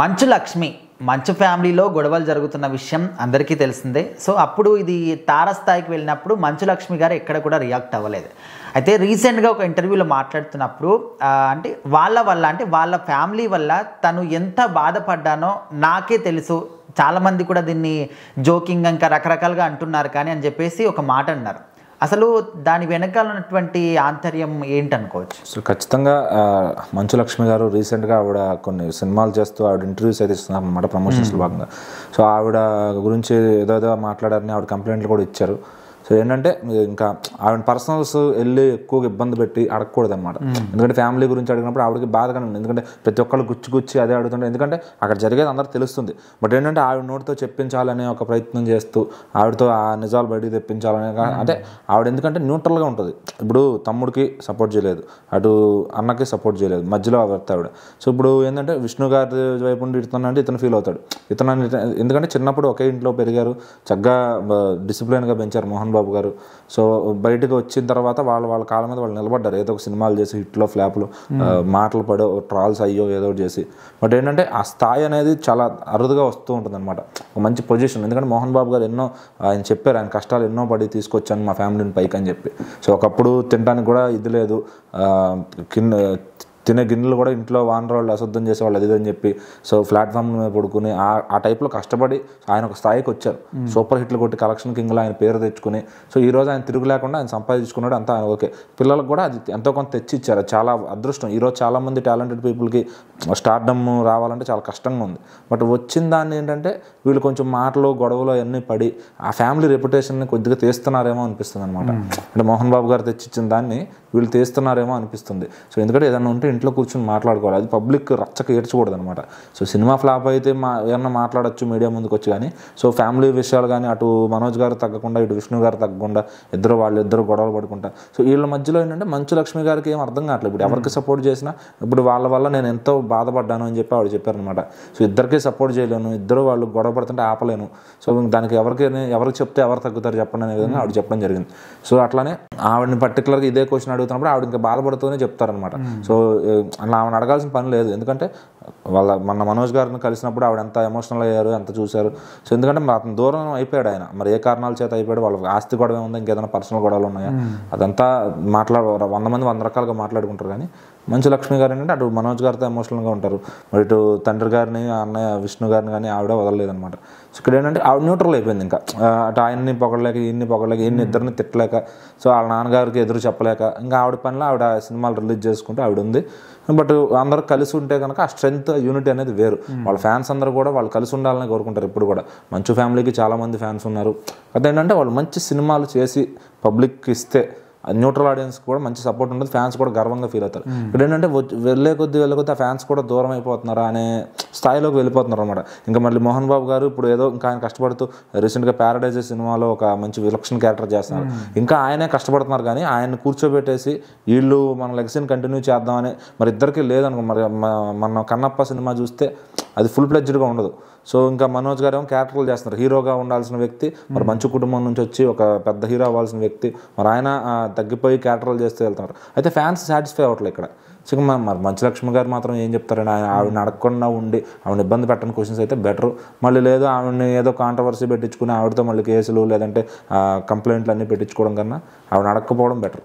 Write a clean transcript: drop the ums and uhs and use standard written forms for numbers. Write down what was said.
మంచు లక్ష్మి మంచు ఫ్యామిలీలో గొడవలు జరుగుతున్న విషయం అందరికీ తెలిసిందే. సో అప్పుడు ఇది తారస్థాయికి వెళ్ళినప్పుడు మంచు లక్ష్మి గారు ఎక్కడ కూడా రియాక్ట్ అవ్వలేదు. అయితే రీసెంట్గా ఒక ఇంటర్వ్యూలో మాట్లాడుతున్నప్పుడు అంటే వాళ్ళ ఫ్యామిలీ వల్ల తను ఎంత బాధపడ్డానో నాకే తెలుసు, చాలామంది కూడా దీన్ని జోకింగ్ ఇంకా రకరకాలుగా అంటున్నారు కానీ అని చెప్పేసి ఒక మాట అన్నారు. అసలు దాని వెనకాల ఉన్నటువంటి ఆంతర్యం ఏంటనుకోవచ్చు? అసలు ఖచ్చితంగా మంచు లక్ష్మి గారు రీసెంట్గా ఆవిడ కొన్ని సినిమాలు చేస్తూ ఆవిడ ఇంటర్వ్యూస్ అయితే ఇస్తున్నారు అన్నమాట, ప్రమోషన్స్లో భాగంగా. సో ఆవిడ గురించి ఏదో మాట్లాడారని ఆవిడ కంప్లైంట్లు కూడా ఇచ్చారు. సో ఏంటంటే ఇంకా ఆవిడ పర్సనల్స్ వెళ్ళి ఎక్కువగా ఇబ్బంది పెట్టి అడగకూడదు అనమాట. ఎందుకంటే ఫ్యామిలీ గురించి అడిగినప్పుడు ఆవిడకి బాధగానే ఉంది. ఎందుకంటే ప్రతి ఒక్కళ్ళు గుచ్చి అదే అడుగుతుంటే, ఎందుకంటే అక్కడ జరిగేది అందరూ తెలుస్తుంది. బట్ ఏంటంటే ఆవిడ నోటితో చెప్పించాలనే ఒక ప్రయత్నం చేస్తూ ఆవిడతో ఆ నిజాలు బయటికి తెప్పించాలనే, అంటే ఆవిడ ఎందుకంటే న్యూట్రల్గా ఉంటుంది. ఇప్పుడు తమ్ముడికి సపోర్ట్ చేయలేదు, అటు అన్నకి సపోర్ట్ చేయలేదు, మధ్యలో ఆవిడ. సో ఇప్పుడు ఏంటంటే విష్ణు గారి వైపు నుండి ఇతనంటే ఇతను ఫీల్ అవుతాడు. ఎందుకంటే చిన్నప్పుడు ఒకే ఇంట్లో పెరిగారు, చక్కగా డిసిప్లిన్గా పెంచారు మోహన్ బాబు గారు. సో బయటకు వచ్చిన తర్వాత వాళ్ళ కాళ్ళ మీద వాళ్ళు నిలబడ్డారు. ఏదో ఒక సినిమాలు చేసి హిట్లో ఫ్లాప్లు మాటలు పడో ట్రాల్స్ అయ్యో ఏదో ఒకటి చేసి. బట్ ఏంటంటే ఆ స్థాయి అనేది చాలా అరుదుగా వస్తూ ఉంటుంది అనమాట, ఒక మంచి పొజిషన్. ఎందుకంటే మోహన్ బాబు గారు ఆయన చెప్పారు, ఆయన కష్టాలు ఎన్నో పడి తీసుకొచ్చాను మా ఫ్యామిలీని పైకి అని చెప్పి. సో ఒకప్పుడు తినడానికి కూడా ఇది లేదు, తినే గిన్నెలు కూడా ఇంట్లో వానరాళ్ళు అశుద్ధం చేసేవాళ్ళు అది అని చెప్పి. సో ప్లాట్ఫామ్ మీద పడుకుని ఆ టైప్లో కష్టపడి ఆయన ఒక స్థాయికి వచ్చారు. సూపర్ హిట్లు కొట్టి కలెక్షన్ కింగ్లో ఆయన పేరు తెచ్చుకుని, సో ఈరోజు ఆయన తిరుగు లేకుండా ఆయన సంపాదించుకున్నాడు. అంతా ఓకే, పిల్లలకు కూడా అది ఎంతో కొంత తెచ్చి ఇచ్చారు. చాలా అదృష్టం. ఈరోజు చాలామంది టాలెంటెడ్ పీపుల్కి స్టార్డమ్ రావాలంటే చాలా కష్టంగా ఉంది. బట్ వచ్చిన దాన్ని ఏంటంటే వీళ్ళు కొంచెం మాటలు గొడవలు అవన్నీ పడి ఆ ఫ్యామిలీ రెప్యుటేషన్ని కొద్దిగా తీస్తున్నారేమో అనిపిస్తుంది అనమాట. అంటే మోహన్ బాబు గారు తెచ్చిచ్చిన దాన్ని వీళ్ళు తీస్తున్నారేమో అనిపిస్తుంది. సో ఎందుకంటే ఏదైనా ఉంటే ఇంట్లో కూర్చొని మాట్లాడుకోవాలి, అది పబ్లిక్ రచ్చక ఏడ్చకూడదు అనమాట. సో సినిమా ఫ్లాప్ అయితే ఏమన్నా మాట్లాడచ్చు మీడియా ముందుకు వచ్చి, కానీ సో ఫ్యామిలీ విషయాలు కానీ అటు మనోజ్ గారు తగ్గకుండా ఇటు విష్ణు గారు తగ్గకుండా వాళ్ళిద్దరు గొడవలు పడుకుంటా. సో వీళ్ళ మధ్యలో ఏంటంటే మంచు లక్ష్మి గారికి ఏం అర్థం కావట్లేదు. ఇప్పుడు ఎవరికి సపోర్ట్ చేసినా ఇప్పుడు వాళ్ళ వల్ల నేను ఎంతో బాధపడ్డాను అని చెప్పి ఆవిడ చెప్పారనమాట. సో ఇద్దరికీ సపోర్ట్ చేయలేను, ఇద్దరు వాళ్ళు గొడవ పడుతుంటే ఆపలేను. సో దానికి ఎవరికి చెప్తే ఎవరు తగ్గుతారు చెప్పండి అనే విధంగా ఆవిడ చెప్పడం జరిగింది. సో అట్లానే ఆవిడని పర్టికులర్గా ఇదే క్వశ్చన్ అడుగుతున్నప్పుడు ఆవిడ ఇంకా బాధపడుతూనే చెప్తారనమాట. సో అలా ఆవిడ అడగాల్సిన పని లేదు. ఎందుకంటే మన మనోజ్ గారిని కలిసినప్పుడు ఆవిడ ఎంత ఎమోషనల్ అయ్యారు, ఎంత చూశారు. సో ఎందుకంటే అతను దూరం అయిపోయాడు ఆయన, మరి ఏ కారణాల చేత అయిపోయాడు, వాళ్ళ ఆస్తి గొడవ ఉందా, ఇంకేదైనా పర్సనల్ గొడవలు ఉన్నాయా, అదంతా 100 మంది 100 రకాలుగా మాట్లాడుకుంటారు. కానీ మంచు లక్ష్మి గారు ఏంటంటే అటు మనోజ్ గారితో ఎమోషనల్గా ఉంటారు, మరి ఇటు తండ్రి గారిని అన్నయ్య విష్ణు గారిని కానీ ఆవిడ వదలలేదనమాట. సో ఇక్కడ ఏంటంటే ఆవిడ న్యూట్రల్ అయిపోయింది. ఇంకా అటు ఆయన్ని పొగడలేక ఈయన్ని ఇద్దరిని తిట్టలేక, సో వాళ్ళ నాన్నగారికి ఎదురు చెప్పలేక, ఇంకా ఆవిడ పనిలో ఆవిడ సినిమాలు రిలీజ్ చేసుకుంటూ ఆవిడ ఉంది. బట్ అందరూ కలిసి ఉంటే కనుక ఆ స్ట్రెంగ్త్ యూనిటీ అనేది వేరు. వాళ్ళ ఫ్యాన్స్ అందరూ కూడా వాళ్ళు కలిసి ఉండాలని కోరుకుంటారు. ఇప్పుడు కూడా మంచు ఫ్యామిలీకి చాలామంది ఫ్యాన్స్ ఉన్నారు. అదేంటంటే వాళ్ళు మంచి సినిమాలు చేసి పబ్లిక్కి ఇస్తే న్యూట్రల్ ఆడియన్స్ కూడా మంచి సపోర్ట్ ఉంటుంది, ఫ్యాన్స్ కూడా గర్వంగా ఫీల్ అవుతారు. ఇక్కడ ఏంటంటే వెళ్ళే కొద్దీ ఆ ఫ్యాన్స్ కూడా దూరం అయిపోతున్నారా అనే స్థాయిలోకి వెళ్ళిపోతున్నారు అనమాట. ఇంకా మళ్ళీ మోహన్ బాబు గారు ఇప్పుడు ఏదో ఇంకా ఆయన కష్టపడుతూ రీసెంట్గా ప్యారడైజ్ సినిమాలో ఒక మంచి విలక్షణ క్యారెక్టర్ చేస్తున్నారు. ఇంకా ఆయనే కష్టపడుతున్నారు, కానీ ఆయన్ని కూర్చోబెట్టేసి వీళ్ళు మన లెగసీని కంటిన్యూ చేద్దామని మరి ఇద్దరికి లేదనుకో. మరి మన కన్నప్ప సినిమా చూస్తే అది ఫుల్ ఫ్లెడ్జ్డ్గా ఉండదు. సో ఇంకా మనోజ్ గారు ఏమో క్యారెక్టర్లు చేస్తున్నారు. హీరోగా ఉండాల్సిన వ్యక్తి మరి మంచు కుటుంబం నుంచి వచ్చి ఒక పెద్ద హీరో అవ్వాల్సిన వ్యక్తి, మరి ఆయన తగ్గిపోయి క్యారెక్టర్లు చేస్తూ వెళ్తున్నారు. అయితే ఫ్యాన్స్ సాటిస్ఫై అవ్వట్లేదు ఇక్కడ. సో మరి మంచు లక్ష్మి గారు మాత్రం ఏం చెప్తారండి, ఆవిడని అడగకుండా ఉండి ఆవిడ ఇబ్బంది పెట్టని క్వశ్చన్స్ అయితే బెటర్. మళ్ళీ లేదు ఆవిడని ఏదో కాంట్రవర్సీ పెట్టించుకుని ఆవిడతో మళ్ళీ కేసులు లేదంటే కంప్లైంట్లు అన్నీ పెట్టించుకోవడం కన్నా ఆవిడని అడగకపోవడం బెటర్.